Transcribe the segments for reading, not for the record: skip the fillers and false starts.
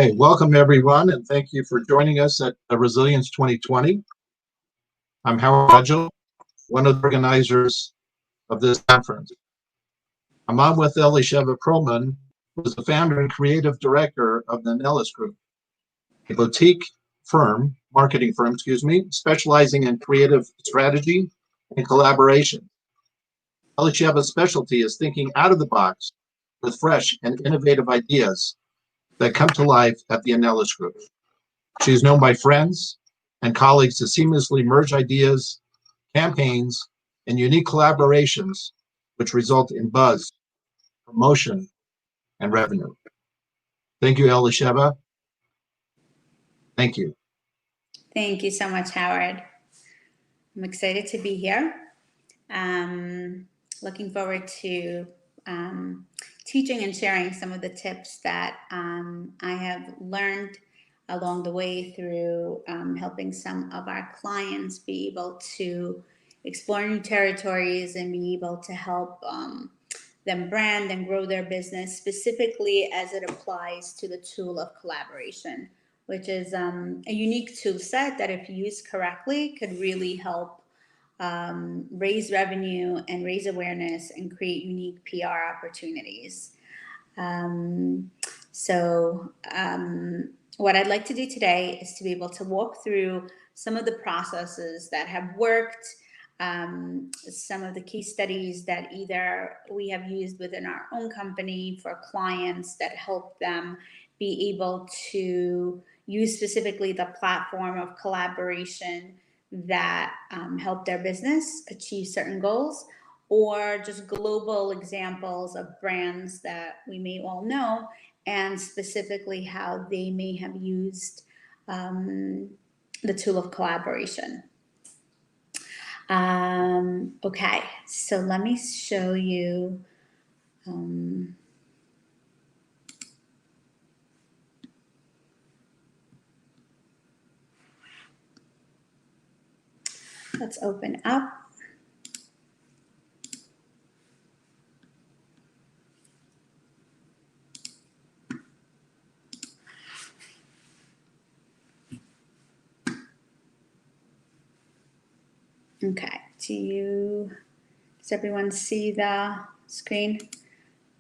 Hey, welcome everyone, and thank you for joining us at Resilience 2020. I'm Howard Budgell, one of the organizers of this conference. I'm on with Elisheva Perlman, who is the founder and creative director of the Anelis Group, a boutique marketing firm, specializing in creative strategy and collaboration. Elisheva's specialty is thinking out of the box with fresh and innovative ideas that come to life at the Anelis Group. She is known by friends and colleagues to seamlessly merge ideas, campaigns, and unique collaborations, which result in buzz, promotion, and revenue. Thank you, Elisheva. Thank you. Thank you so much, Howard. I'm excited to be here. Looking forward to teaching and sharing some of the tips that I have learned along the way through helping some of our clients be able to explore new territories and be able to help them brand and grow their business, specifically as it applies to the tool of collaboration, which is a unique tool set that, if used correctly, could really help raise revenue and raise awareness and create unique PR opportunities. What I'd like to do today is to be able to walk through some of the processes that have worked, some of the case studies that either we have used within our own company for clients that help them be able to use specifically the platform of collaboration that help their business achieve certain goals, or just global examples of brands that we may all know, and specifically how they may have used the tool of collaboration. Okay, so let me show you. Let's open up. Okay, does everyone see the screen? I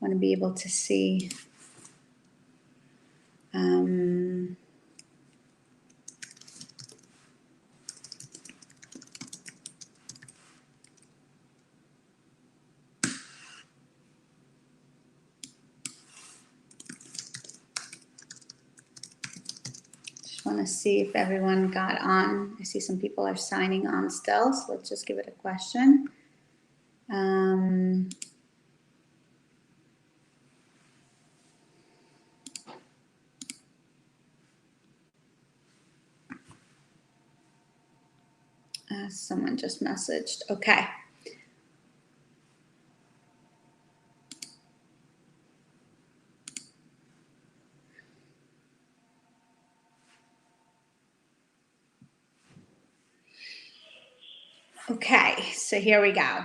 want to be able to see. Want to see if everyone got on. I see some people are signing on still, so let's just give it a question. Someone just messaged. Okay. Okay, so here we go.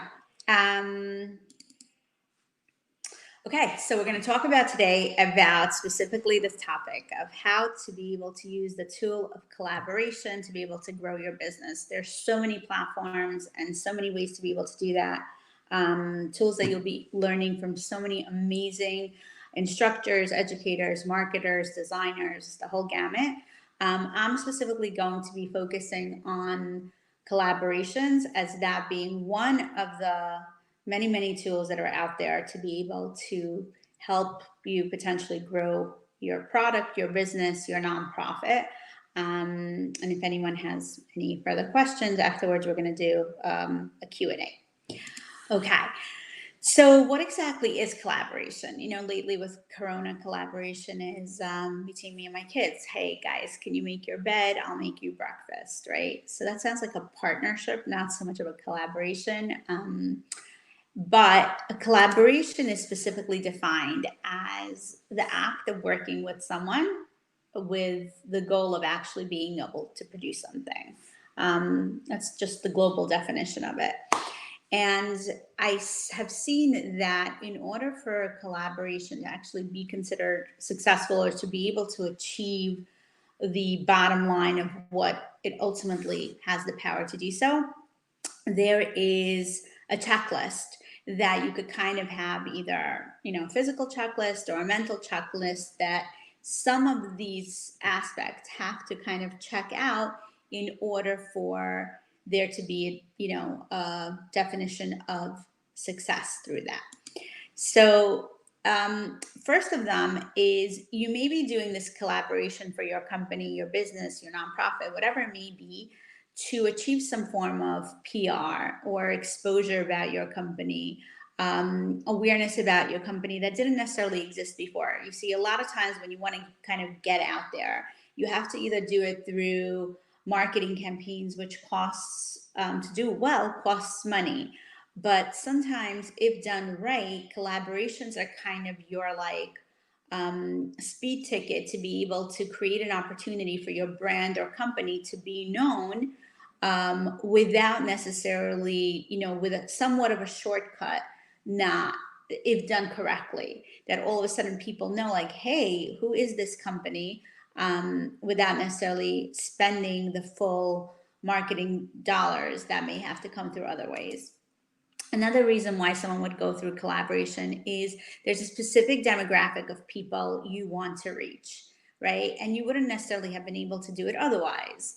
Okay, so we're going to talk about today about specifically this topic of how to be able to use the tool of collaboration to be able to grow your business. There's so many platforms and so many ways to be able to do that. Tools that you'll be learning from so many amazing instructors, educators, marketers, designers, the whole gamut. I'm specifically going to be focusing on collaborations as that being one of the many tools that are out there to be able to help you potentially grow your product, your business, your nonprofit. And if anyone has any further questions afterwards, we're going to do a Q&A. Okay. So what exactly is collaboration? You know, lately with Corona, collaboration is between me and my kids. Hey guys, can you make your bed? I'll make you breakfast, right? So that sounds like a partnership, not so much of a collaboration. But a collaboration is specifically defined as the act of working with someone with the goal of actually being able to produce something. That's just the global definition of it. And have seen that in order for a collaboration to actually be considered successful or to be able to achieve the bottom line of what it ultimately has the power to do so, there is a checklist that you could kind of have, either, physical checklist or a mental checklist, that some of these aspects have to kind of check out in order for there to be, a definition of success through that. So, first of them is, you may be doing this collaboration for your company, your business, your nonprofit, whatever it may be, to achieve some form of PR or exposure about your company, awareness about your company that didn't necessarily exist before. You see, a lot of times when you want to kind of get out there, you have to either do it through marketing campaigns, which costs, to do well, costs money. But sometimes, if done right, collaborations are kind of your speed ticket to be able to create an opportunity for your brand or company to be known, without necessarily, with somewhat of a shortcut, not if done correctly, that all of a sudden people know, like, hey, who is this company? Without necessarily spending the full marketing dollars that may have to come through other ways. Another reason why someone would go through collaboration is there's a specific demographic of people you want to reach, right? And you wouldn't necessarily have been able to do it otherwise,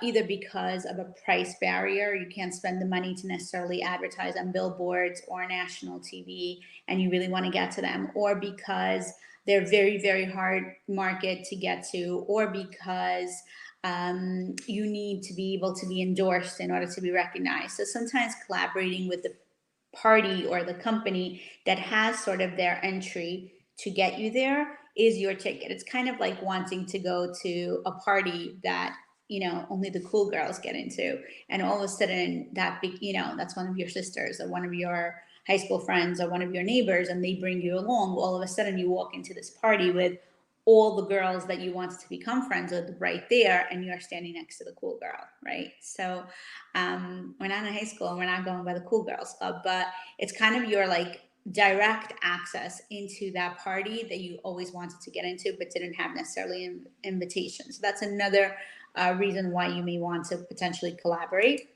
either because of a price barrier. You can't spend the money to necessarily advertise on billboards or national TV, and you really want to get to them, or because they're very, very hard market to get to, or because you need to be able to be endorsed in order to be recognized. So sometimes collaborating with the party or the company that has sort of their entry to get you there is your ticket. It's kind of like wanting to go to a party that, only the cool girls get into, and all of a sudden that that's one of your sisters or one of your high school friends or one of your neighbors, and they bring you along. All of a sudden you walk into this party with all the girls that you wanted to become friends with right there, and you're standing next to the cool girl, right? So we're not in high school and we're not going by the cool girls club, but it's kind of your direct access into that party that you always wanted to get into but didn't have necessarily an invitation. So that's another reason why you may want to potentially collaborate.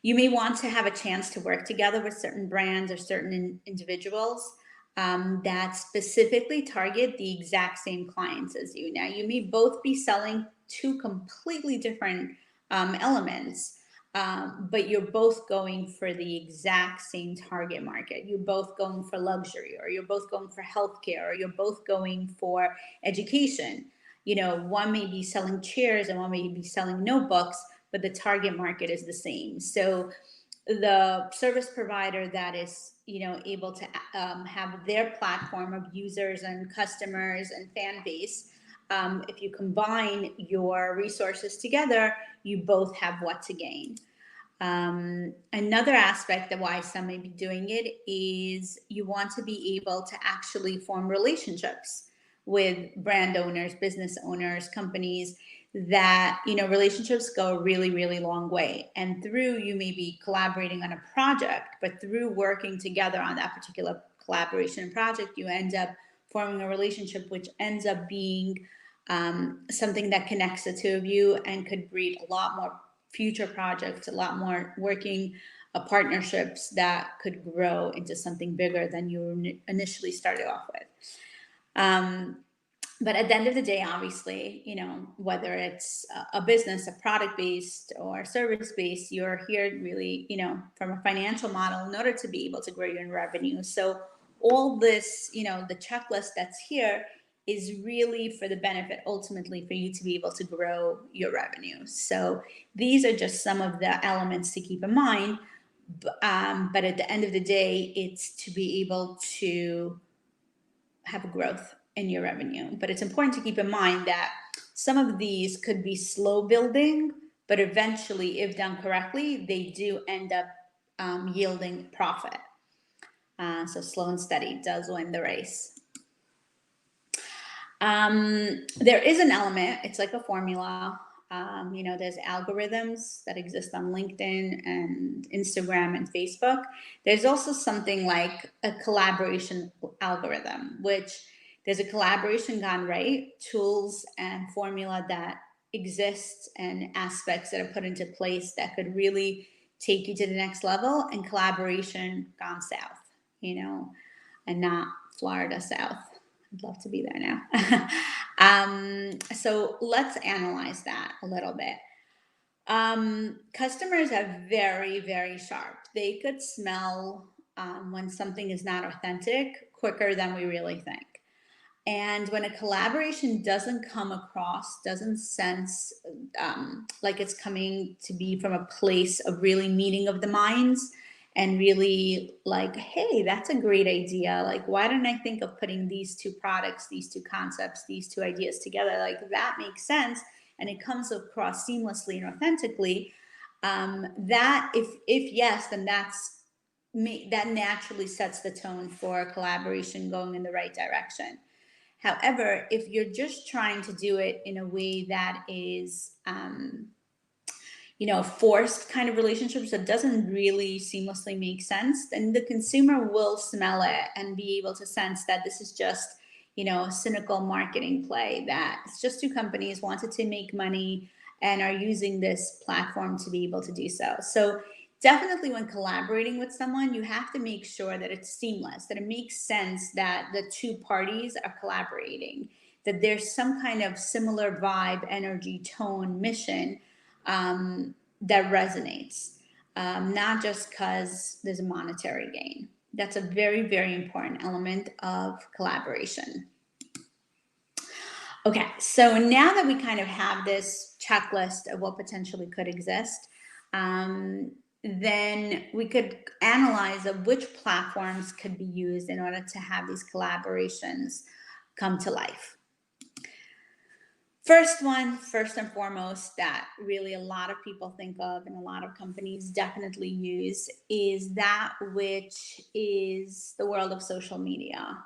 You may want to have a chance to work together with certain brands or certain individuals that specifically target the exact same clients as you. Now, you may both be selling two completely different elements, but you're both going for the exact same target market. You're both going for luxury, or you're both going for healthcare, or you're both going for education. One may be selling chairs and one may be selling notebooks, but the target market is the same. So the service provider that is, able to have their platform of users and customers and fan base, if you combine your resources together, you both have what to gain. Another aspect of why some may be doing it is you want to be able to actually form relationships with brand owners, business owners, companies that, relationships go a really, really long way. And through, you may be collaborating on a project, but through working together on that particular collaboration and project, you end up forming a relationship, which ends up being something that connects the two of you and could breed a lot more future projects, a lot more working partnerships that could grow into something bigger than you initially started off with. But at the end of the day, obviously, whether it's a business, a product-based or service-based, you're here really, from a financial model in order to be able to grow your revenue. So all this, the checklist that's here is really for the benefit ultimately for you to be able to grow your revenue. So these are just some of the elements to keep in mind. But at the end of the day, it's to be able to have growth in your revenue. But it's important to keep in mind that some of these could be slow building, but eventually, if done correctly, they do end up yielding profit. So slow and steady does win the race. There is an element, it's like a formula, There's algorithms that exist on LinkedIn and Instagram and Facebook. There's also something like a collaboration algorithm, which there's a collaboration gone right, tools and formula that exists and aspects that are put into place that could really take you to the next level, and collaboration gone south, and not Florida South. I'd love to be there now. So let's analyze that a little bit. Customers are very, very sharp. They could smell when something is not authentic quicker than we really think. And when a collaboration doesn't come across, doesn't sense like it's coming to be from a place of really meeting of the minds, and really like, hey, that's a great idea. Like, why didn't I think of putting these two products, these two concepts, these two ideas together? Like, that makes sense. And it comes across seamlessly and authentically. That if yes, then that naturally sets the tone for collaboration going in the right direction. However, if you're just trying to do it in a way that is, forced kind of relationships that doesn't really seamlessly make sense, then the consumer will smell it and be able to sense that this is just, a cynical marketing play, that it's just two companies wanted to make money and are using this platform to be able to do so. So definitely when collaborating with someone, you have to make sure that it's seamless, that it makes sense, that the two parties are collaborating, that there's some kind of similar vibe, energy, tone, mission that resonates, not just because there's a monetary gain. That's a very, very important element of collaboration. Okay, so now that we kind of have this checklist of what potentially could exist, then we could analyze of which platforms could be used in order to have these collaborations come to life. First and foremost, that really a lot of people think of and a lot of companies definitely use is that which is the world of social media,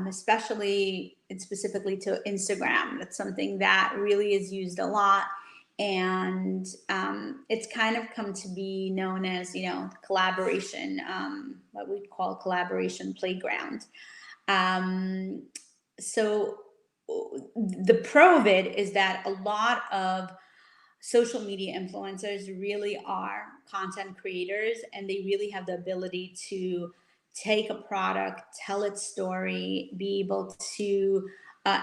especially and specifically to Instagram. That's something that really is used a lot. And it's kind of come to be known as, collaboration, what we call collaboration playground. So the pro of it is that a lot of social media influencers really are content creators, and they really have the ability to take a product, tell its story, be able to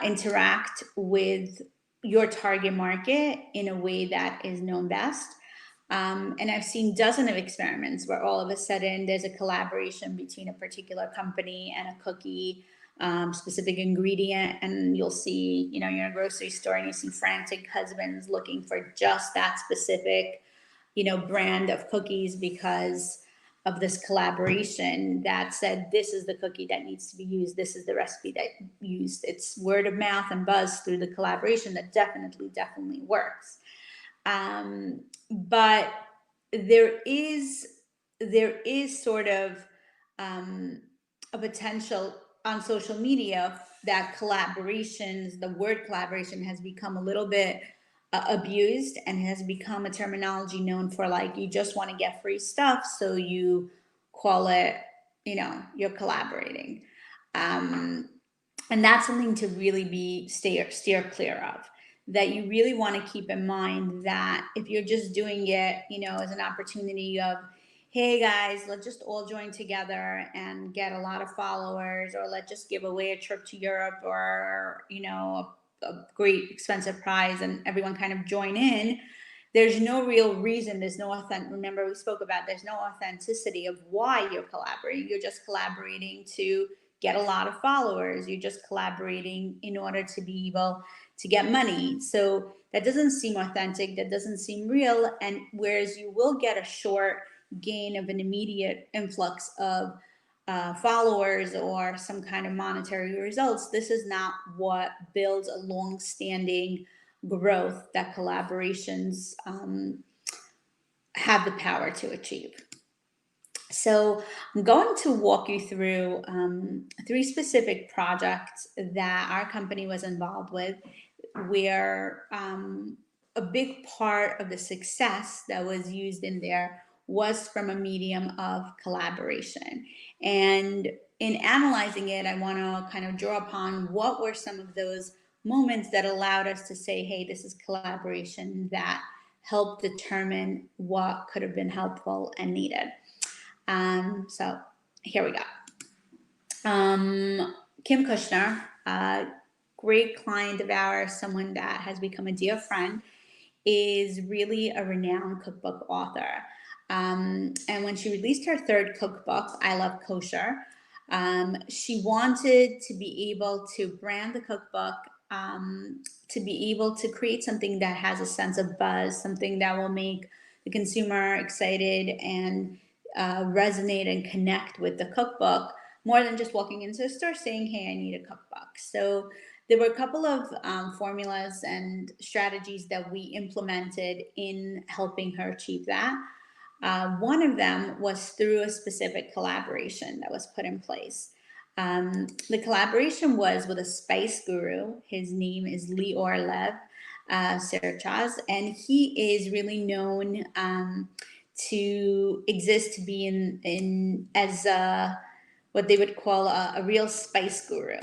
interact with your target market in a way that is known best. And I've seen dozens of experiments where all of a sudden there's a collaboration between a particular company and a cookie, specific ingredient, and you'll see, you're in a grocery store and you see frantic husbands looking for just that specific, brand of cookies because of this collaboration that said, this is the cookie that needs to be used. This is the recipe that used. It's word of mouth and buzz through the collaboration that definitely works. But there is sort of a potential on social media that the word collaboration has become a little bit abused and has become a terminology known for, like, you just want to get free stuff, so you call it, you're collaborating. And that's something to really steer clear of. That you really want to keep in mind that if you're just doing it, as an opportunity of, hey guys, let's just all join together and get a lot of followers, or let's just give away a trip to Europe, or, a great expensive prize and everyone kind of join in. There's no real reason. Remember we spoke about, there's no authenticity of why you're collaborating. You're just collaborating to get a lot of followers. You're just collaborating in order to be able to get money. So that doesn't seem authentic. That doesn't seem real. And whereas you will get a short gain of an immediate influx of followers or some kind of monetary results, this is not what builds a long-standing growth that collaborations have the power to achieve. So I'm going to walk you through 3 specific projects that our company was involved with, where a big part of the success that was used in there was from a medium of collaboration. And in analyzing it, I want to kind of draw upon what were some of those moments that allowed us to say, hey, this is collaboration that helped determine what could have been helpful and needed. So here we go. Kim Kushner, a great client of ours, someone that has become a dear friend, is really a renowned cookbook author. And when she released her third cookbook, I Love Kosher, she wanted to be able to brand the cookbook, to be able to create something that has a sense of buzz, something that will make the consumer excited and resonate and connect with the cookbook more than just walking into a store saying, hey, I need a cookbook. So there were a couple of formulas and strategies that we implemented in helping her achieve that. One of them was through a specific collaboration that was put in place. The collaboration was with a spice guru. His name is Lior Lev Serchaz, and he is really known to exist to be in as what they would call a real spice guru.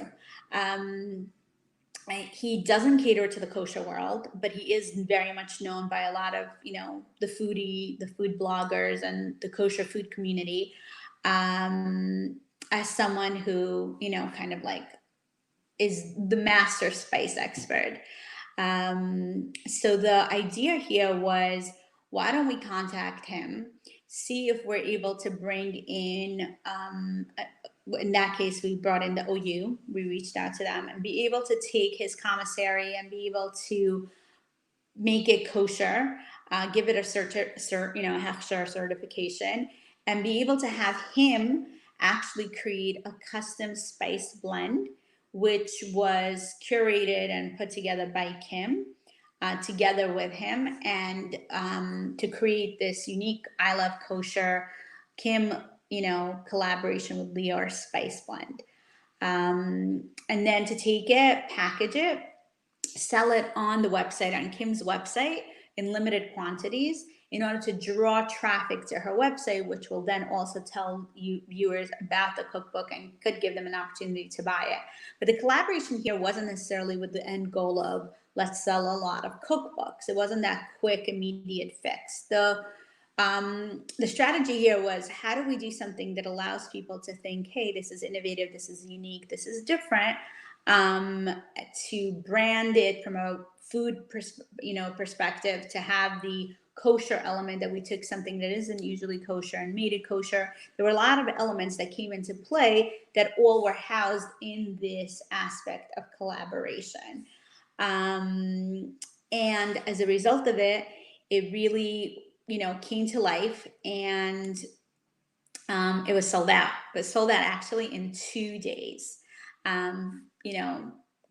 He doesn't cater to the kosher world, but he is very much known by a lot of, the food bloggers and the kosher food community, as someone who, kind of like is the master spice expert. So the idea here was, why don't we contact him, see if we're able to bring in, in that case, we brought in the OU, we reached out to them, and be able to take his commissary and be able to make it kosher, give it a Hechsher certification, and be able to have him actually create a custom spice blend, which was curated and put together by Kim, together with him, and to create this unique I Love Kosher Kim, collaboration with Lior spice blend. And then to take it, package it, sell it on the website, on Kim's website, in limited quantities, in order to draw traffic to her website, which will then also tell you viewers about the cookbook and could give them an opportunity to buy it. But the collaboration here wasn't necessarily with the end goal of let's sell a lot of cookbooks. It wasn't that quick, immediate fix. The strategy here was, how do we do something that allows people to think, hey, this is innovative, this is unique, this is different, to brand it from a food perspective, to have the kosher element, that we took something that isn't usually kosher and made it kosher. There were a lot of elements that came into play that all were housed in this aspect of collaboration. And as a result of it, it really, came to life, and it was sold out. It was sold out actually in 2 days.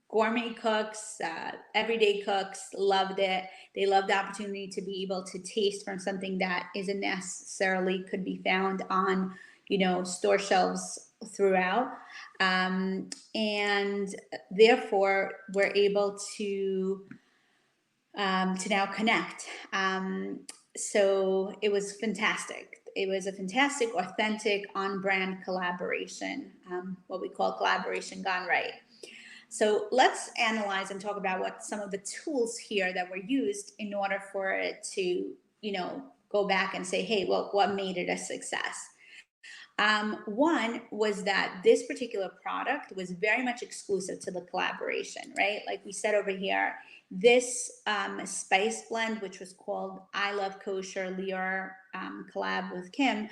Gourmet cooks, everyday cooks loved it. They loved the opportunity to be able to taste from something that isn't necessarily could be found on, store shelves throughout. And therefore we're able to now connect. So it was fantastic. It was a fantastic, authentic, on-brand collaboration, what we call collaboration gone right. So let's analyze and talk about what some of the tools here that were used in order for it to, go back and say, hey, well, what made it a success? One was that this particular product was very much exclusive to the collaboration, right? Like we said over here, this spice blend, which was called I Love Kosher Lior collab with Kim,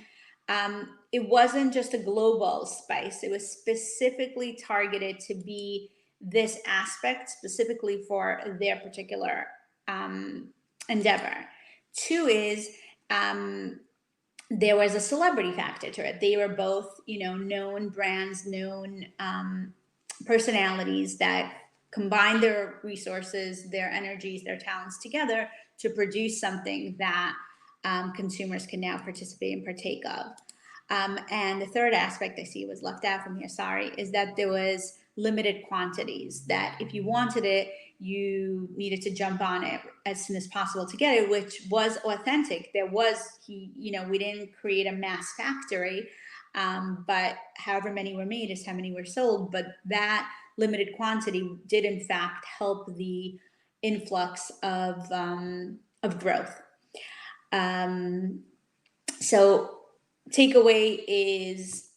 it wasn't just a global spice. It was specifically targeted to be this aspect specifically for their particular endeavor. Two is there was a celebrity factor to it. They were both, known brands, known personalities that combined their resources, their energies, their talents together to produce something that consumers can now participate and partake of. And the third aspect I see was left out from here, sorry, is that there was limited quantities, that if you wanted it, you needed to jump on it as soon as possible to get it, which was authentic. We didn't create a mass factory, but however many were made is how many were sold. But that limited quantity did in fact help the influx of growth. So takeaway is,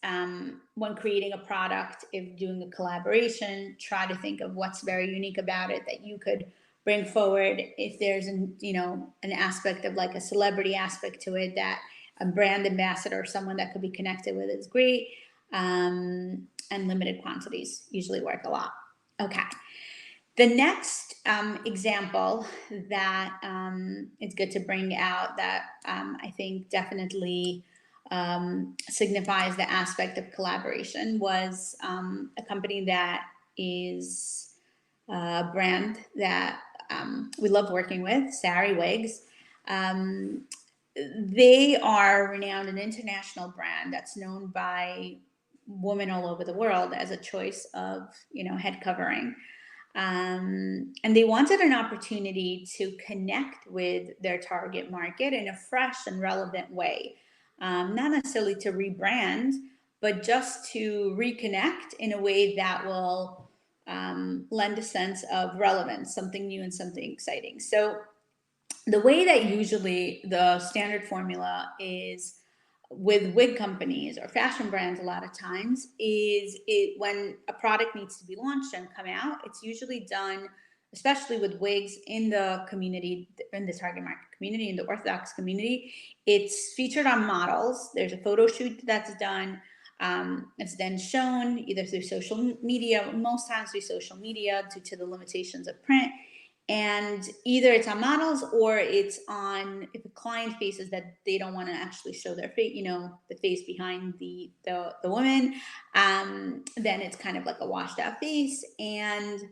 when creating a product, if doing a collaboration, try to think of what's very unique about it that you could bring forward. If there's an aspect of like a celebrity aspect to it, that a brand ambassador or someone that could be connected with is great. And limited quantities usually work a lot. Okay. The next example that it's good to bring out that I think definitely signifies the aspect of collaboration was a company that is a brand that we love working with, Sari Wigs. They are renowned and international brand that's known by women all over the world as a choice of head covering. And they wanted an opportunity to connect with their target market in a fresh and relevant way. Not necessarily to rebrand, but just to reconnect in a way that will lend a sense of relevance, something new and something exciting. So the way that usually the standard formula is with wig companies or fashion brands a lot of times is when a product needs to be launched and come out, it's usually done, especially with wigs in the community, in the target market community, in the Orthodox community, it's featured on models. There's a photo shoot that's done. It's then shown either through social media, most times through social media due to the limitations of print. And either it's on models or it's on, if a client faces that they don't want to actually show their face, the face behind the woman, then it's kind of like a washed out face. And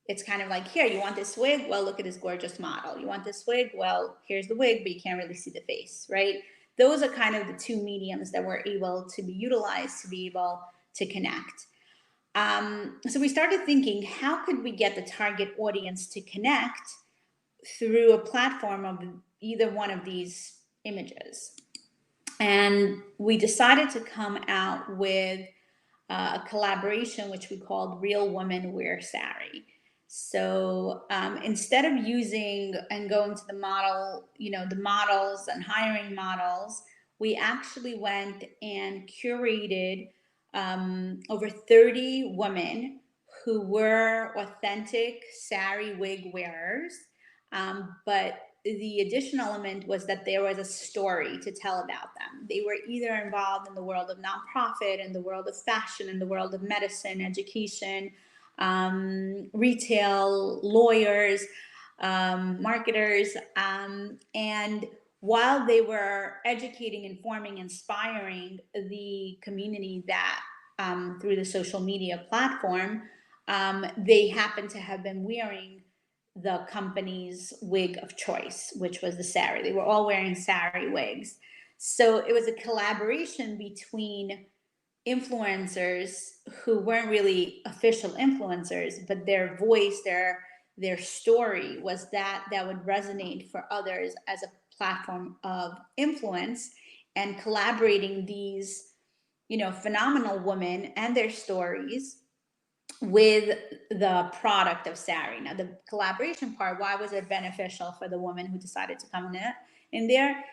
it's kind of like, here, you want this wig? Well, look at this gorgeous model. You want this wig? Well, here's the wig, but you can't really see the face, right? Those are kind of the two mediums that we're able to be utilized to be able to connect. So we started thinking, how could we get the target audience to connect through a platform of either one of these images? And we decided to come out with a collaboration, which we called Real Women Wear Sari. So instead of using and going to the model, the models and hiring models, we actually went and curated over 30 women who were authentic sari wig wearers. But the additional element was that there was a story to tell about them. They were either involved in the world of nonprofit, in the world of fashion, in the world of medicine, education, retail, lawyers, marketers, and while they were educating, informing, inspiring the community that through the social media platform, they happened to have been wearing the company's wig of choice, which was the sari. They were all wearing sari wigs. So it was a collaboration between influencers who weren't really official influencers, but their voice, their story was that would resonate for others as a platform of influence, and collaborating these phenomenal women and their stories with the product of sari. Now the collaboration part, why was it beneficial for the woman who decided to come in there?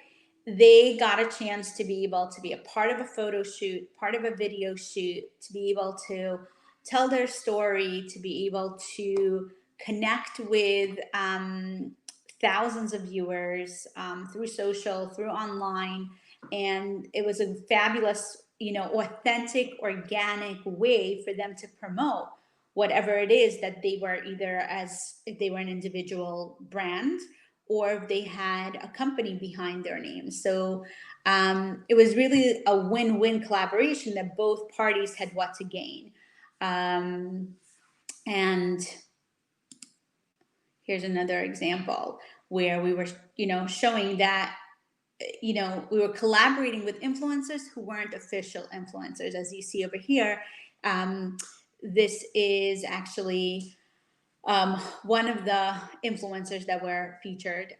They got a chance to be able to be a part of a photo shoot, part of a video shoot, to be able to tell their story, to be able to connect with thousands of viewers through social, through online. And it was a fabulous, authentic, organic way for them to promote whatever it is that they were, either as if they were an individual brand or if they had a company behind their name. So it was really a win-win collaboration that both parties had what to gain. And here's another example where we were, showing that, we were collaborating with influencers who weren't official influencers. As you see over here, this is actually One of the influencers that were featured,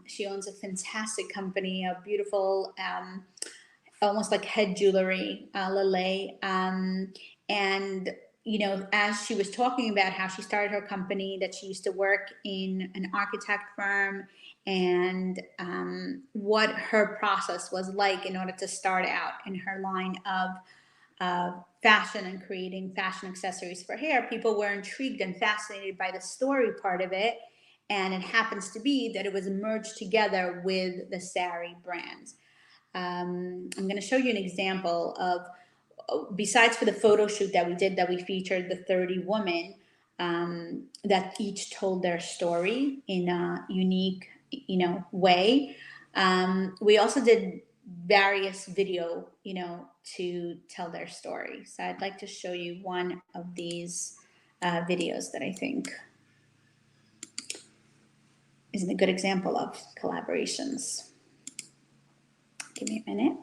she owns a fantastic company, a beautiful, almost like head jewelry, Lele. And, you know, as she was talking about how she started her company, that she used to work in an architect firm, and what her process was like in order to start out in her line of fashion and creating fashion accessories for hair, people were intrigued and fascinated by the story part of it. And it happens to be that it was merged together with the Sari brand. I'm going to show you an example of, besides for the photo shoot that we did, that we featured the 30 women that each told their story in a unique, you know, way. We also did various video, you know, to tell their story. So I'd like to show you one of these videos that I think is a good example of collaborations. Give me a minute.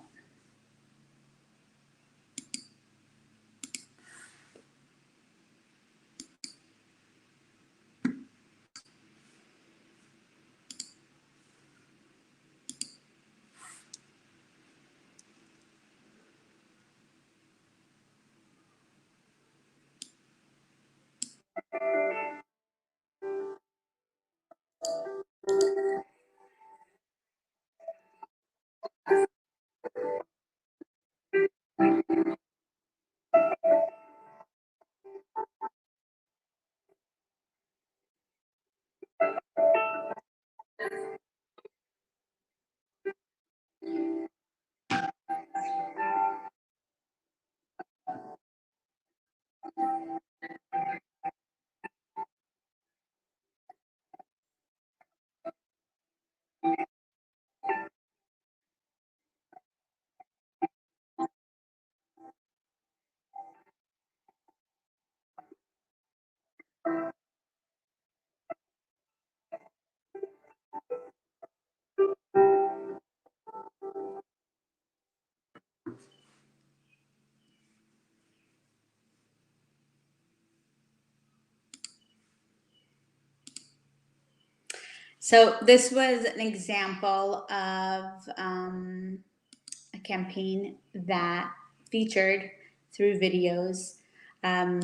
So this was an example of a campaign that featured through videos. I'm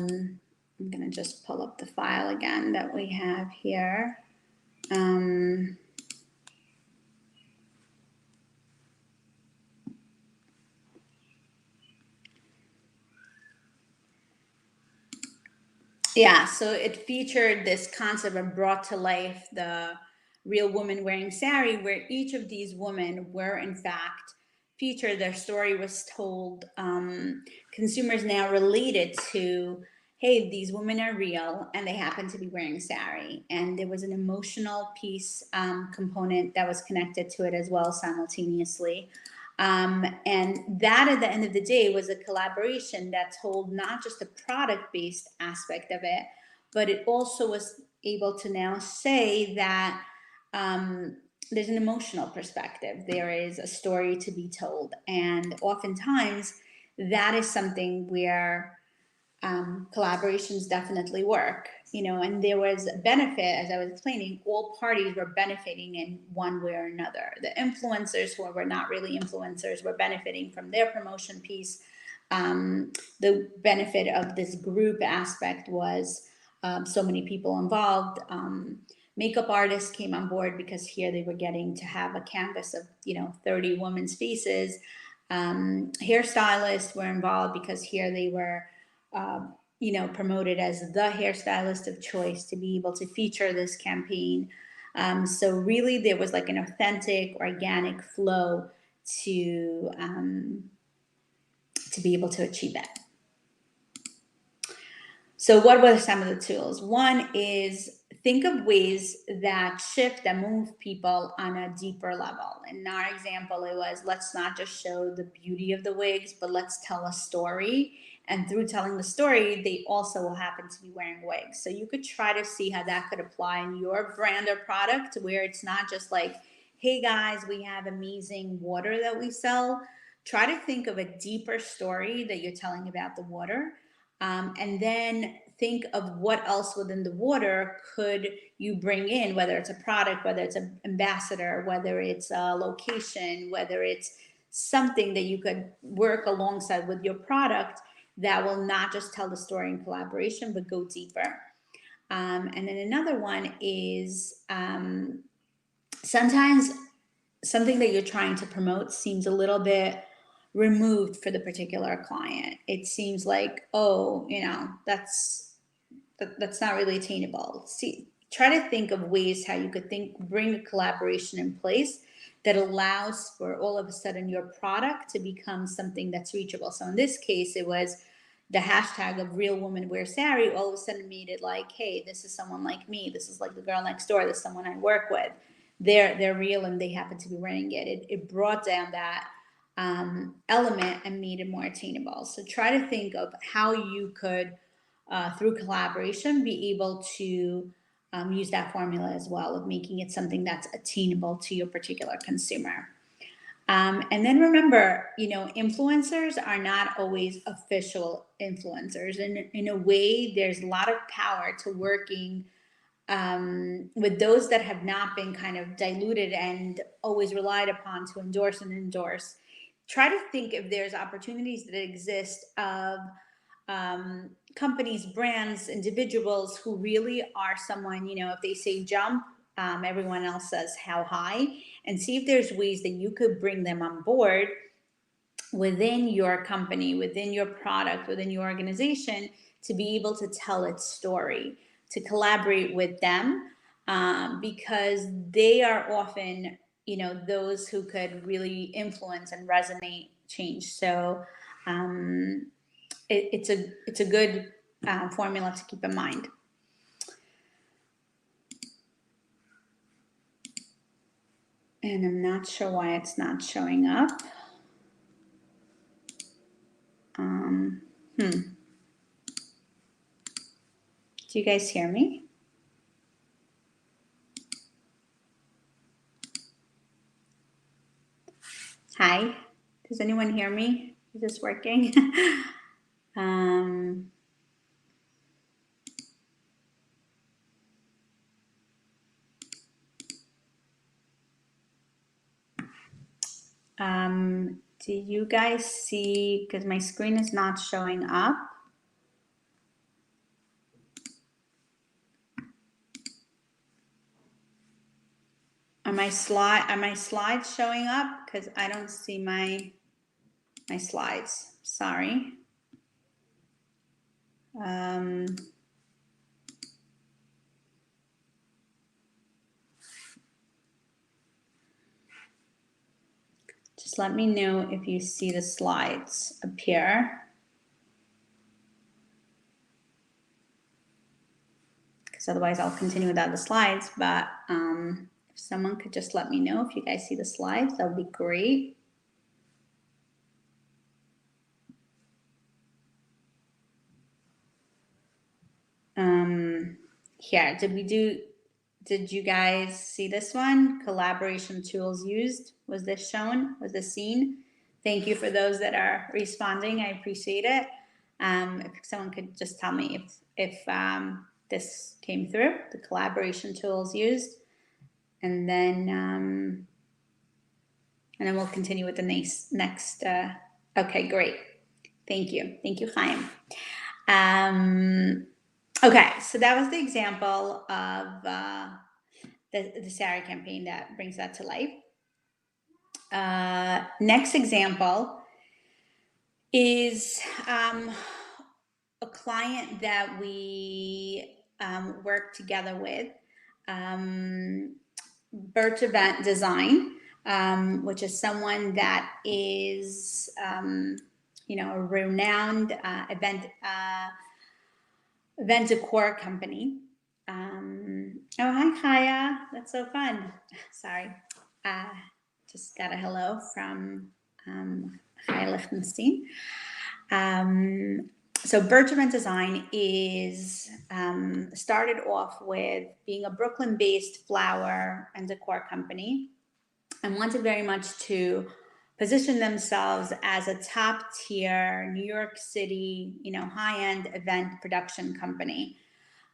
going to just pull up the file again that we have here. Yeah, so it featured this concept and brought to life the real woman wearing sari, where each of these women were in fact featured. Their story was told. Consumers now related to, hey, these women are real and they happen to be wearing sari. And there was an emotional piece component that was connected to it as well simultaneously. And that at the end of the day was a collaboration that told not just the product based aspect of it, but it also was able to now say that there's an emotional perspective. There is a story to be told. And oftentimes that is something where collaborations definitely work, you know, and there was a benefit, as I was explaining, all parties were benefiting in one way or another. The influencers who were not really influencers were benefiting from their promotion piece. The benefit of this group aspect was so many people involved. Makeup artists came on board because here they were getting to have a canvas of, you know, 30 women's faces. Hairstylists were involved because here they were you know, promoted as the hairstylist of choice to be able to feature this campaign. So really there was like an authentic, organic flow to be able to achieve that. So what were some of the tools? One is think of ways that shift and move people on a deeper level. In our example, it was let's not just show the beauty of the wigs, but let's tell a story. And through telling the story, they also will happen to be wearing wigs. So you could try to see how that could apply in your brand or product, where it's not just like, hey guys, we have amazing water that we sell. Try to think of a deeper story that you're telling about the water. And then think of what else within the water could you bring in, whether it's a product, whether it's an ambassador, whether it's a location, whether it's something that you could work alongside with your product that will not just tell the story in collaboration, but go deeper. And then another one is sometimes something that you're trying to promote seems a little bit removed for the particular client. It seems like, oh, that's not really attainable. See, try to think of ways how you could bring a collaboration in place that allows for all of a sudden your product to become something that's reachable. So in this case, it was the hashtag of Real Woman Wear Saree all of a sudden made it like, hey, this is someone like me. This is like the girl next door. This is someone I work with. They're real and they happen to be wearing it. It brought down that element and made it more attainable. So try to think of how you could, through collaboration, be able to use that formula as well of making it something that's attainable to your particular consumer. And then remember, influencers are not always official influencers. And in a way, there's a lot of power to working with those that have not been kind of diluted and always relied upon to endorse. Try to think if there's opportunities that exist of companies, brands, individuals who really are someone, if they say jump, everyone else says how high, and see if there's ways that you could bring them on board within your company, within your product, within your organization to be able to tell its story, to collaborate with them, because they are often, those who could really influence and resonate change. So it's a good formula to keep in mind. And I'm not sure why it's not showing up. Do you guys hear me? Hi, does anyone hear me? Is this working? Do you guys see, because my screen is not showing up. Are my slides showing up? Because I don't see my slides. Sorry. Just let me know if you see the slides appear. Because otherwise I'll continue without the slides. But if someone could just let me know if you guys see the slides, that would be great. Here, did you guys see this one? Collaboration tools used. Was this shown? Was this seen? Thank you for those that are responding. I appreciate it. If someone could just tell me if this came through, the collaboration tools used, and then we'll continue with the next. Okay, great. Thank you, Chaim. Okay, so that was the example of the Sarah campaign that brings that to life. Next example is a client that we work together with, Birch Event Design, which is someone that is, a renowned event decor company. Oh, hi, Kaya. That's so fun. Sorry. Just got a hello from Kaya Lichtenstein. So Birch Event Design is started off with being a Brooklyn-based flower and decor company and wanted very much to position themselves as a top tier New York City, high-end event production company.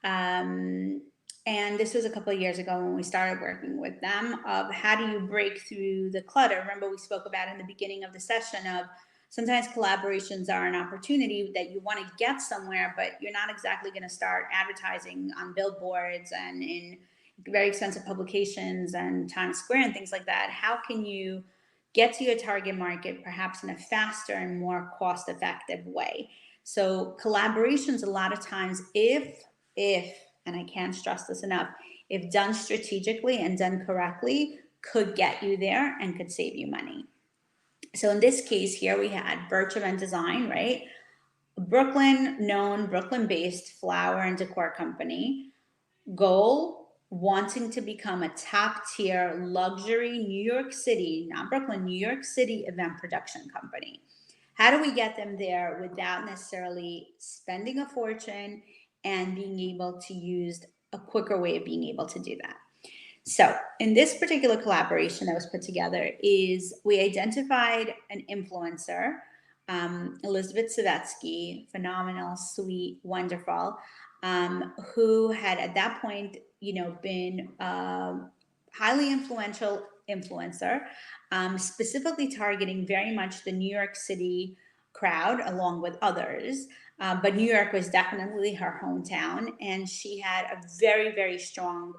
And this was a couple of years ago when we started working with them, of how do you break through the clutter. Remember, we spoke about in the beginning of the session of sometimes collaborations are an opportunity that you want to get somewhere, but you're not exactly going to start advertising on billboards and in very expensive publications and Times Square and things like that. How can you get to your target market perhaps in a faster and more cost-effective way? So collaborations, a lot of times, if, and I can't stress this enough, if done strategically and done correctly, could get you there and could save you money. So in this case here, we had Birch Event Design, right? Brooklyn-based flower and decor company. Goal, wanting to become a top tier luxury New York City, not Brooklyn, New York City event production company. How do we get them there without necessarily spending a fortune and being able to use a quicker way of being able to do that? So in this particular collaboration that was put together is we identified an influencer, Elizabeth Savetsky, phenomenal, sweet, wonderful, who had at that point, been a highly influential influencer, specifically targeting very much the New York City crowd along with others. But New York was definitely her hometown, and she had a very, very strong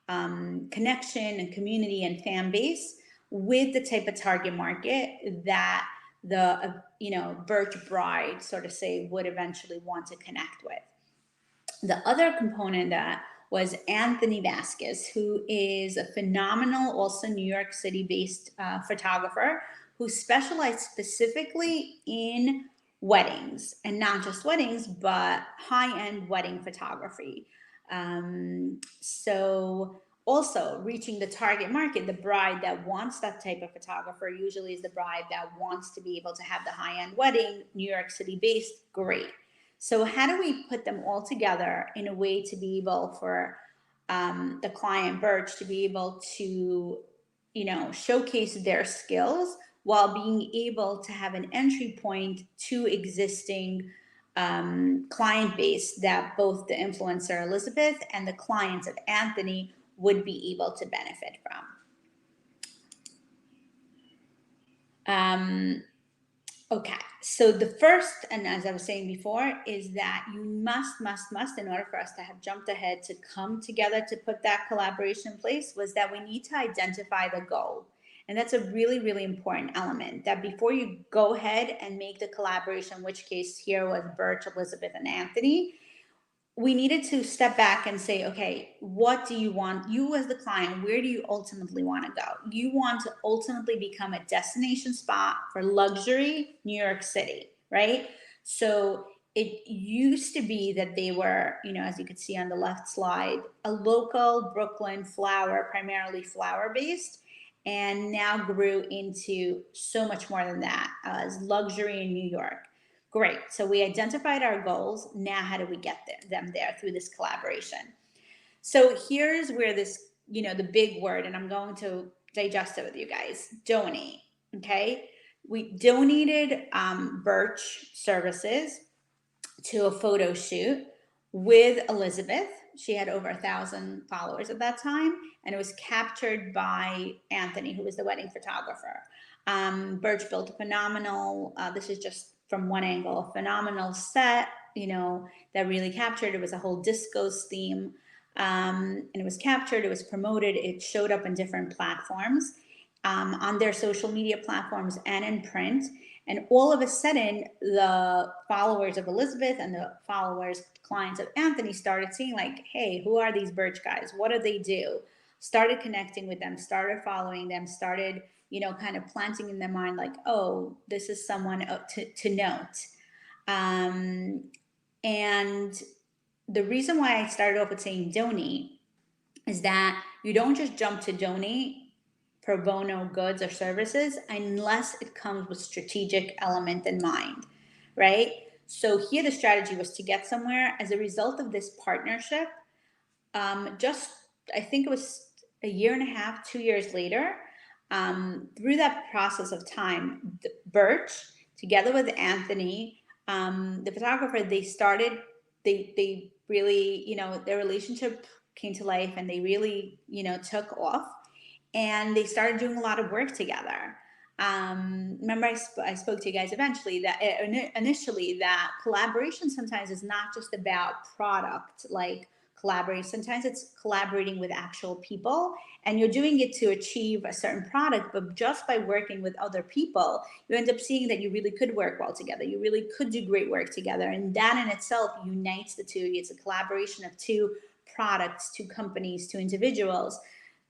connection and community and fan base with the type of target market that the Birch bride, sort of say, would eventually want to connect with. The other component that was Anthony Vasquez, who is a phenomenal, also New York City based photographer who specialized specifically in weddings, and not just weddings, but high-end wedding photography. So also reaching the target market, the bride that wants that type of photographer usually is the bride that wants to be able to have the high-end wedding, New York City based, great. So how do we put them all together in a way to be able for the client Birch to be able to, showcase their skills while being able to have an entry point to existing client base that both the influencer Elizabeth and the clients of Anthony would be able to benefit from. Okay, so the first, and as I was saying before, is that you must, in order for us to have jumped ahead to come together to put that collaboration in place, was that we need to identify the goal. And that's a really, really important element, that before you go ahead and make the collaboration, which case here was Birch, Elizabeth, and Anthony, we needed to step back and say, okay, what do you want? You as the client, where do you ultimately want to go? You want to ultimately become a destination spot for luxury New York City, right? So it used to be that they were, as you could see on the left slide, a local Brooklyn flower, primarily flower based, and now grew into so much more than that, as luxury in New York. Great. So we identified our goals. Now, how do we get them there through this collaboration? So here's where this, the big word, and I'm going to digest it with you guys, donate. Okay. We donated Birch services to a photo shoot with Elizabeth. She had over 1,000 followers at that time, and it was captured by Anthony, who was the wedding photographer. Birch built a phenomenal, this is just from one angle, a phenomenal set, that really captured. It was a whole discos theme, and it was captured, it was promoted, it showed up in different platforms, on their social media platforms and in print. And all of a sudden, the followers of Elizabeth and the clients of Anthony started seeing like, hey, who are these Birch guys? What do they do? Started connecting with them, started following them, started, kind of planting in their mind like, oh, this is someone to note. And the reason why I started off with saying donate is that you don't just jump to donate pro bono goods or services unless it comes with strategic element in mind, right? So here the strategy was to get somewhere. As a result of this partnership, I think it was a year and a half, 2 years later, Through that process of time, Birch, together with Anthony, the photographer, they really, their relationship came to life, and they really, took off, and they started doing a lot of work together. Remember, I spoke to you guys initially that collaboration sometimes is not just about product, like collaborating. Sometimes it's collaborating with actual people, and you're doing it to achieve a certain product, but just by working with other people, you end up seeing that you really could work well together. You really could do great work together, and that in itself unites the two. It's a collaboration of two products, two companies, two individuals.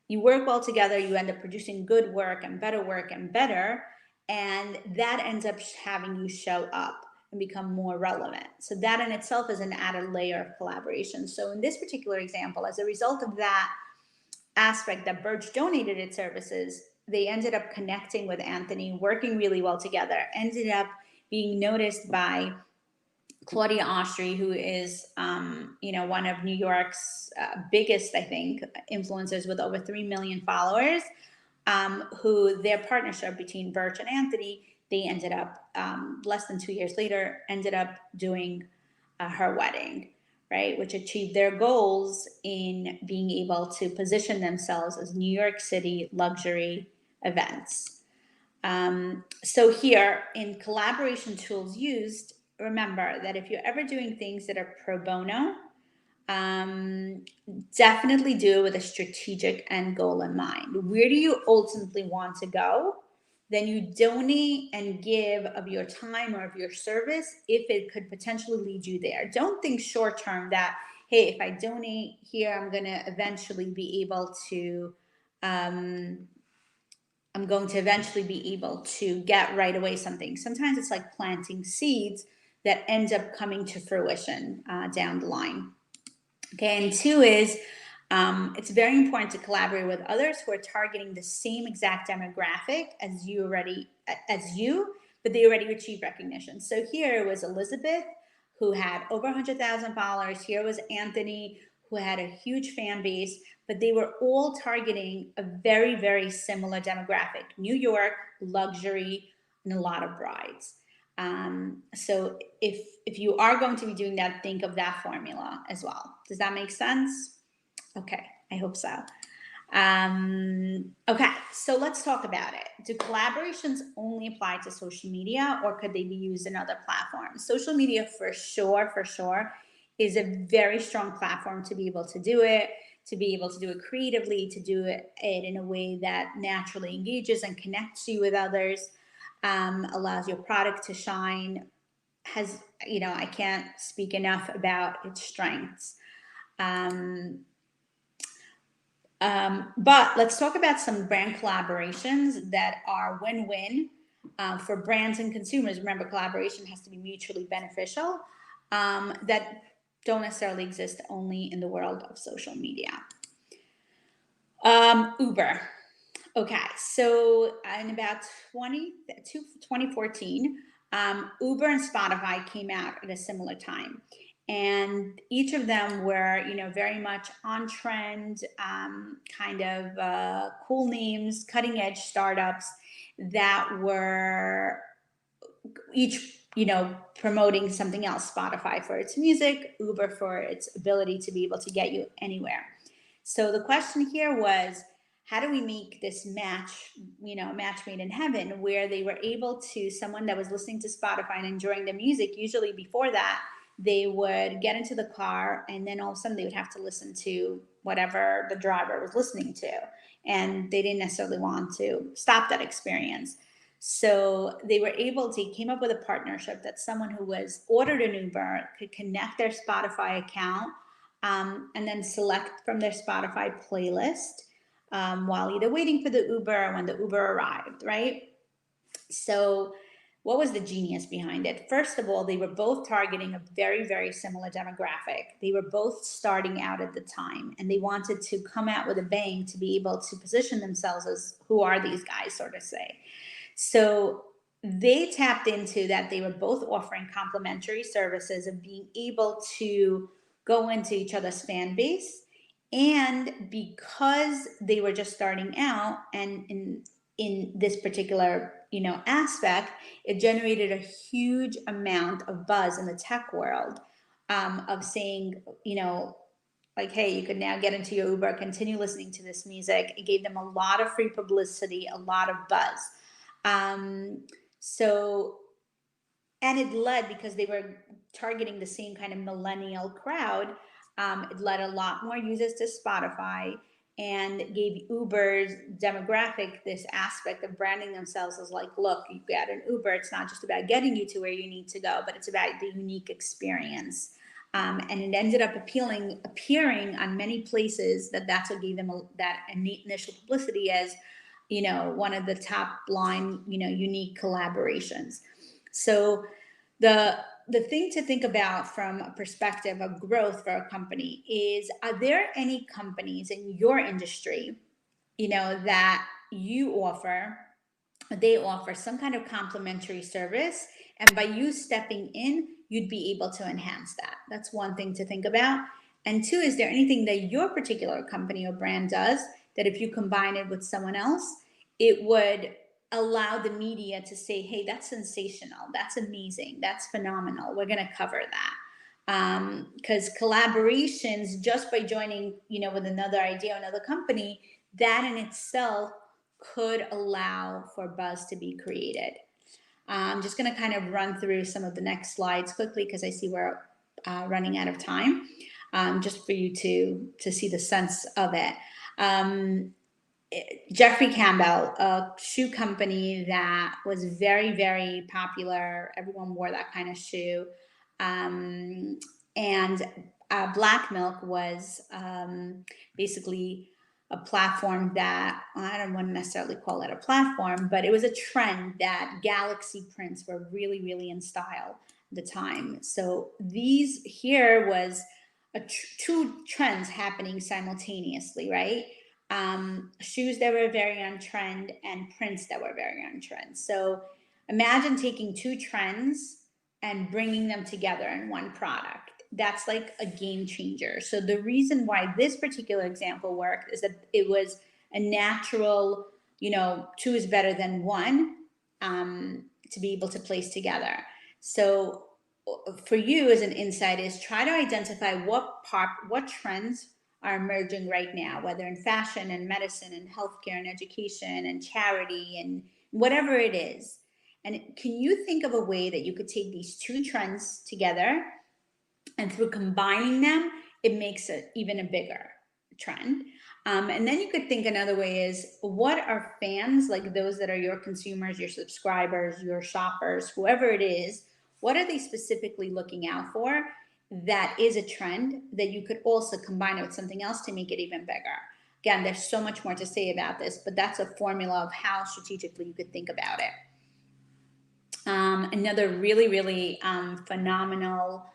You work well together, you end up producing good work and better, and that ends up having you show up and become more relevant. So that in itself is an added layer of collaboration. So in this particular example, as a result of that aspect that Birch donated its services, they ended up connecting with Anthony, working really well together, ended up being noticed by Claudia Ostrey, who is, one of New York's biggest, I think, influencers with over 3 million followers, who their partnership between Birch and Anthony, they ended up, less than 2 years later, ended up doing her wedding, right? Which achieved their goals in being able to position themselves as New York City luxury events. So here, in collaboration tools used, remember that if you're ever doing things that are pro bono, definitely do it with a strategic end goal in mind. Where do you ultimately want to go? Then you donate and give of your time or of your service if it could potentially lead you there. Don't think short term that, hey, if I donate here, I'm going to eventually be able to get right away something. Sometimes it's like planting seeds that ends up coming to fruition down the line. Okay, and 2 is it's very important to collaborate with others who are targeting the same exact demographic as you, but they already achieved recognition. So here was Elizabeth, who had over 100,000 followers. Here was Anthony, who had a huge fan base, but they were all targeting a very, very similar demographic: New York, luxury, and a lot of brides. So if you are going to be doing that, think of that formula as well. Does that make sense? Okay, I hope so. Okay, so let's talk about it. Do collaborations only apply to social media, or could they be used in other platforms? Social media, for sure, is a very strong platform to be able to do it, creatively, to do it in a way that naturally engages and connects you with others, allows your product to shine. I can't speak enough about its strengths. But let's talk about some brand collaborations that are win-win for brands and consumers. Remember, collaboration has to be mutually beneficial, that don't necessarily exist only in the world of social media. Uber. Okay, so in about 2014, Uber and Spotify came out at a similar time. And each of them were, very much on trend, kind of cool names, cutting edge startups that were each, promoting something else. Spotify for its music, Uber for its ability to be able to get you anywhere. So the question here was, how do we make this match made in heaven, where they were able to, someone that was listening to Spotify and enjoying the music, usually before that, they would get into the car, and then all of a sudden they would have to listen to whatever the driver was listening to. And they didn't necessarily want to stop that experience. So they came up with a partnership that someone who was ordered an Uber could connect their Spotify account, and then select from their Spotify playlist while either waiting for the Uber or when the Uber arrived, right? So what was the genius behind it? First of all, they were both targeting a very, very similar demographic. They were both starting out at the time, and they wanted to come out with a bang to be able to position themselves as, who are these guys, so to say. So they tapped into that. They were both offering complementary services of being able to go into each other's fan base. And because they were just starting out, and in this particular, aspect, it generated a huge amount of buzz in the tech world, of saying, like, hey, you could now get into your Uber, continue listening to this music. It gave them a lot of free publicity, a lot of buzz. So, and it led, because they were targeting the same kind of millennial crowd, it led a lot more users to Spotify, and gave Uber's demographic this aspect of branding themselves as like, look, you get an Uber, it's not just about getting you to where you need to go, but it's about the unique experience. And it ended up appearing on many places. That's what gave them that initial publicity as, one of the top line, unique collaborations. So the thing to think about from a perspective of growth for a company is, are there any companies in your industry, that they offer some kind of complimentary service, and by you stepping in, you'd be able to enhance that? That's one thing to think about. And two, is there anything that your particular company or brand does that if you combine it with someone else, it would allow the media to say, hey, that's sensational, that's amazing, that's phenomenal, we're going to cover that. Because collaborations, just by joining, with another idea or another company, that in itself could allow for buzz to be created. I'm just going to kind of run through some of the next slides quickly, because I see we're running out of time, just for you to see the sense of it. Jeffrey Campbell, a shoe company that was very, very popular. Everyone wore that kind of shoe. And Black Milk was basically a platform that, I don't want to necessarily call it a platform, but it was a trend that galaxy prints were really, really in style at the time. So these here was two trends happening simultaneously, right? Shoes that were very on trend and prints that were very on trend. So imagine taking two trends and bringing them together in one product. That's like a game changer. So the reason why this particular example worked is that it was a natural, two is better than one, to be able to place together. So for you as an insight is, try to identify what trends are emerging right now, whether in fashion and medicine and healthcare and education and charity and whatever it is. And can you think of a way that you could take these two trends together, and through combining them, it makes it even a bigger trend? And then you could think another way is, what are fans, like those that are your consumers, your subscribers, your shoppers, whoever it is, what are they specifically looking out for that is a trend that you could also combine it with something else to make it even bigger? Again, there's so much more to say about this, but that's a formula of how strategically you could think about it. Another really, really phenomenal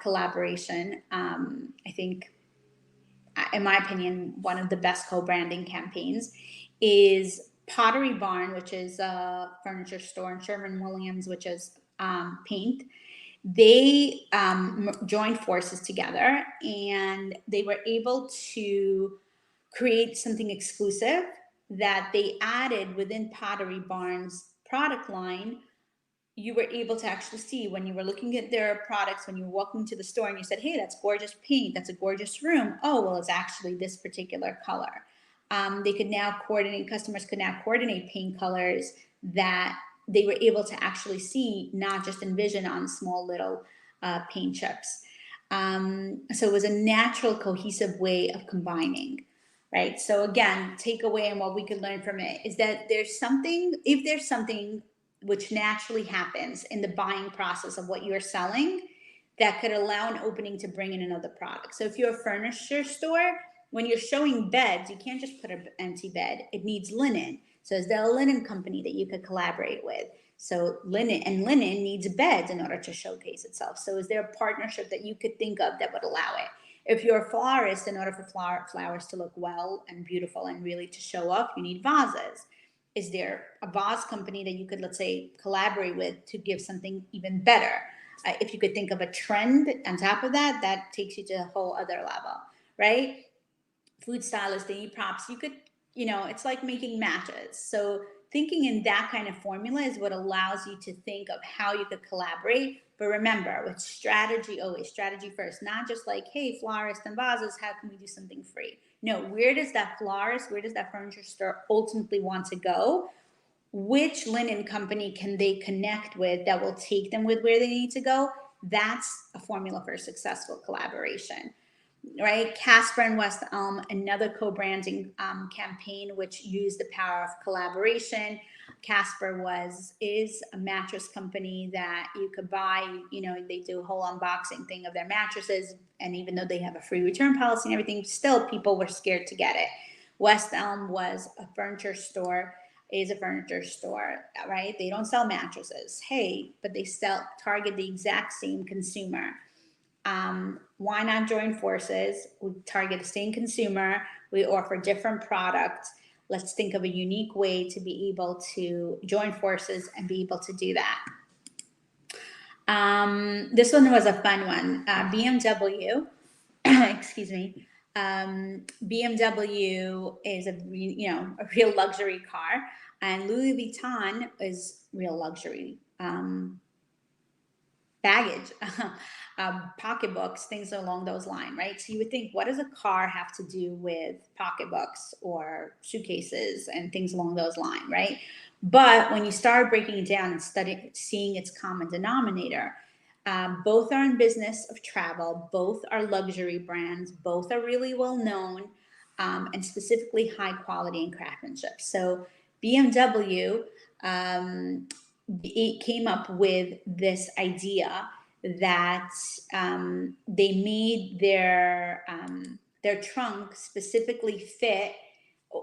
collaboration, I think, in my opinion, one of the best co-branding campaigns, is Pottery Barn, which is a furniture store, and Sherwin-Williams, which is paint. They joined forces together, and they were able to create something exclusive that they added within Pottery Barn's product line. You were able to actually see when you were looking at their products, when you were walking to the store and you said, hey, that's gorgeous paint, that's a gorgeous room. Oh, well, it's actually this particular color. They could now coordinate, customers could now coordinate paint colors that they were able to actually see, not just envision on small little paint chips. So it was a natural, cohesive way of combining, right? So again, takeaway and what we could learn from it is that if there's something which naturally happens in the buying process of what you're selling, that could allow an opening to bring in another product. So if you're a furniture store, when you're showing beds, you can't just put an empty bed. It needs linen. So is there a linen company that you could collaborate with? So linen needs beds in order to showcase itself. So is there a partnership that you could think of that would allow it? If you're a florist, in order for flowers to look well and beautiful and really to show up, you need vases. Is there a vase company that you could, let's say, collaborate with to give something even better? If you could think of a trend on top of that, that takes you to a whole other level, right? Food stylists, they need props. You could it's like making matches. So thinking in that kind of formula is what allows you to think of how you could collaborate. But remember, with strategy, always strategy first, not just like, hey, florists and vases, how can we do something free? No, where does that florist, where does that furniture store ultimately want to go? Which linen company can they connect with that will take them with where they need to go? That's a formula for a successful collaboration, right? Casper and West Elm, another co-branding campaign which used the power of collaboration. Casper is a mattress company that you could buy. They do a whole unboxing thing of their mattresses, and even though they have a free return policy and everything, still people were scared to get it. West Elm is a furniture store, right? They don't sell mattresses, hey, but they target the exact same consumer. Why not join forces? We target the same consumer. We offer different products. Let's think of a unique way to be able to join forces and be able to do that. This one was a fun one. BMW, excuse me. BMW is a real luxury car, and Louis Vuitton is real luxury baggage, pocketbooks, things along those lines, right? So you would think, what does a car have to do with pocketbooks or suitcases and things along those lines, right? But when you start breaking it down and seeing its common denominator, both are in business of travel, both are luxury brands, both are really well known, and specifically high quality and craftsmanship. So BMW it came up with this idea that they made their trunk specifically fit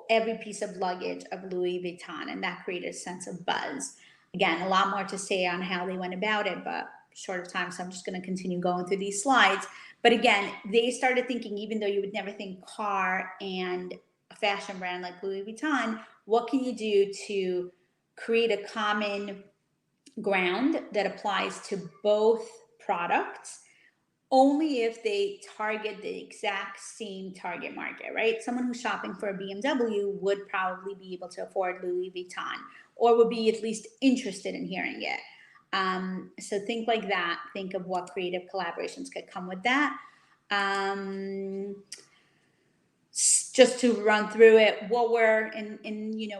every piece of luggage of Louis Vuitton, and that created a sense of buzz. Again, a lot more to say on how they went about it, but short of time, so I'm just going to continue going through these slides. But again, they started thinking, even though you would never think car and a fashion brand like Louis Vuitton, what can you do to create a common ground that applies to both products, only if they target the exact same target market, right? Someone who's shopping for a BMW would probably be able to afford Louis Vuitton, or would be at least interested in hearing it. So think like that. Think of what creative collaborations could come with that. Just to run through it, what we're in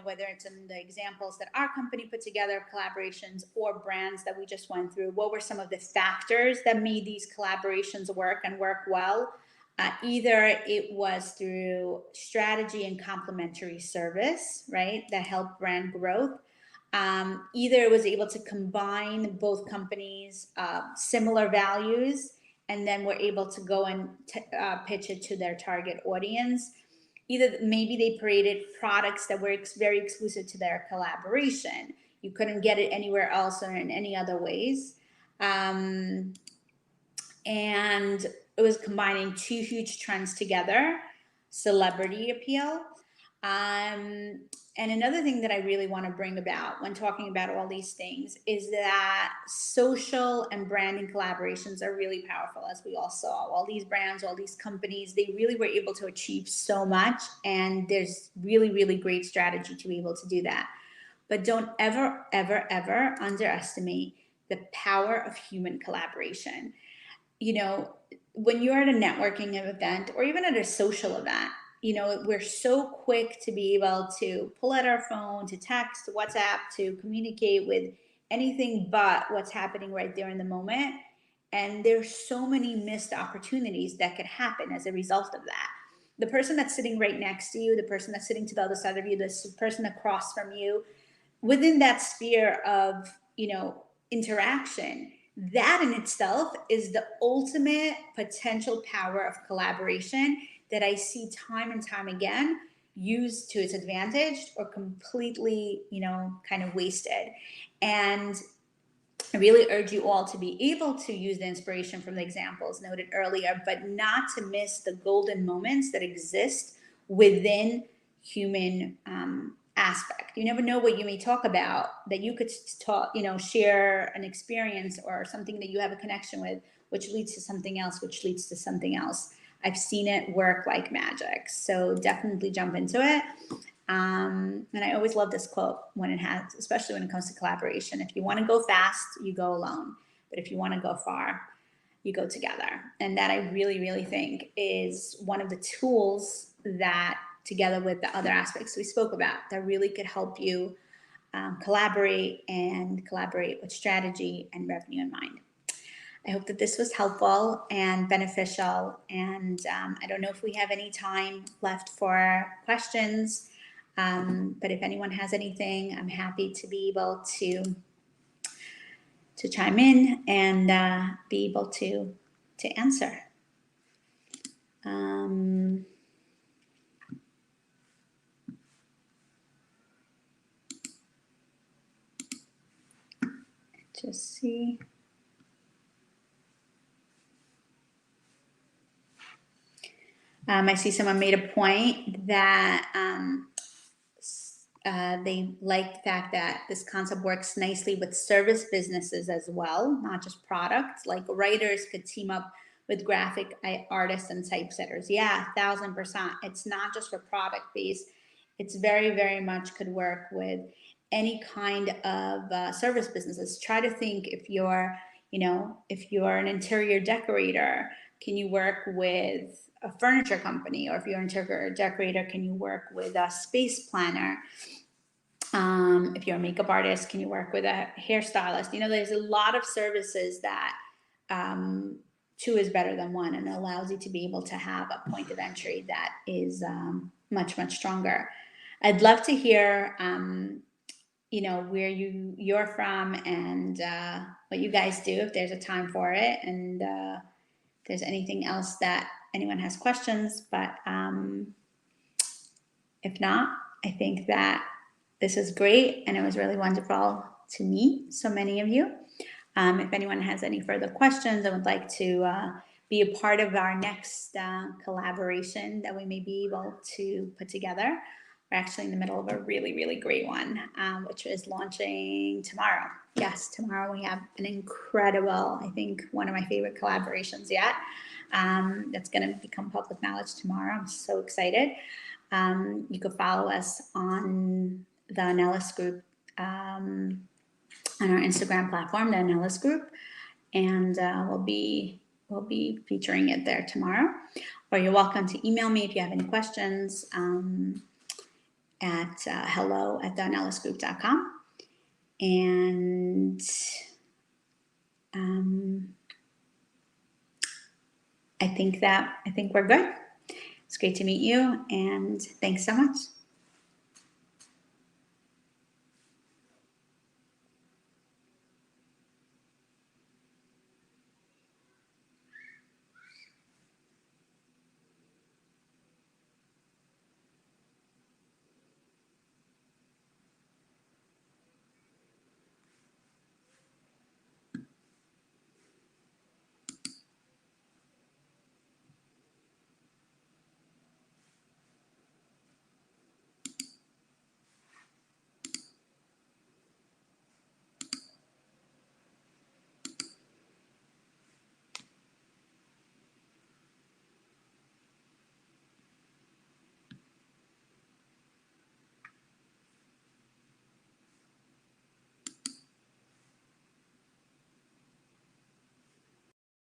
whether it's in the examples that our company put together, collaborations, or brands that we just went through, what were some of the factors that made these collaborations work and work well? Either it was through strategy and complementary service, right, that helped brand growth. Either it was able to combine both companies' similar values, and then we're able to go and pitch it to their target audience. Either maybe they created products that were very exclusive to their collaboration. You couldn't get it anywhere else or in any other ways. And it was combining two huge trends together, celebrity appeal. And another thing that I really want to bring about when talking about all these things is that social and branding collaborations are really powerful, as we all saw. All these brands, all these companies, they really were able to achieve so much, and there's really, really great strategy to be able to do that. But don't ever, ever, ever underestimate the power of human collaboration. When you're at a networking event or even at a social event, we're so quick to be able to pull out our phone, to text, to WhatsApp, to communicate with anything but what's happening right there in the moment. And there's so many missed opportunities that could happen as a result of that. The person that's sitting right next to you, the person that's sitting to the other side of you, the person across from you, within that sphere of, interaction, that in itself is the ultimate potential power of collaboration that I see time and time again used to its advantage or completely, kind of wasted. And I really urge you all to be able to use the inspiration from the examples noted earlier, but not to miss the golden moments that exist within human aspect. You never know what you may talk about, that you could talk, share an experience or something that you have a connection with, which leads to something else, which leads to something else. I've seen it work like magic. So definitely jump into it. And I always love this quote especially when it comes to collaboration. If you want to go fast, you go alone. But if you want to go far, you go together. And that I really, really think is one of the tools that, together with the other aspects we spoke about, that really could help you collaborate with strategy and revenue in mind. I hope that this was helpful and beneficial. And I don't know if we have any time left for questions, but if anyone has anything, I'm happy to be able to chime in and be able to answer. Just see. I see someone made a point that they like the fact that this concept works nicely with service businesses as well, not just products. Like writers could team up with graphic artists and typesetters. Yeah, 1000%. It's not just for product based. It's very, very much could work with any kind of service businesses. Try to think, if you're an interior decorator, can you work with a furniture company? Or if you're an interior decorator, can you work with a space planner? If you're a makeup artist, can you work with a hairstylist? There's a lot of services that two is better than one, and it allows you to be able to have a point of entry that is much, much stronger. I'd love to hear, where you're from and what you guys do, if there's a time for it, and if there's anything else that anyone has questions. But if not, I think that this is great, and it was really wonderful to meet so many of you. If anyone has any further questions and would like to be a part of our next collaboration that we may be able to put together, we're actually in the middle of a really, really great one, which is launching tomorrow. Yes, tomorrow we have an incredible, I think one of my favorite collaborations yet, that's going to become public knowledge tomorrow. I'm so excited. You can follow us on the Anelis group, on our Instagram platform, the Anelis group, and we'll be featuring it there tomorrow. Or you're welcome to email me if you have any questions at hello@theanelisgroup.com. And I think we're good. It's great to meet you, and thanks so much.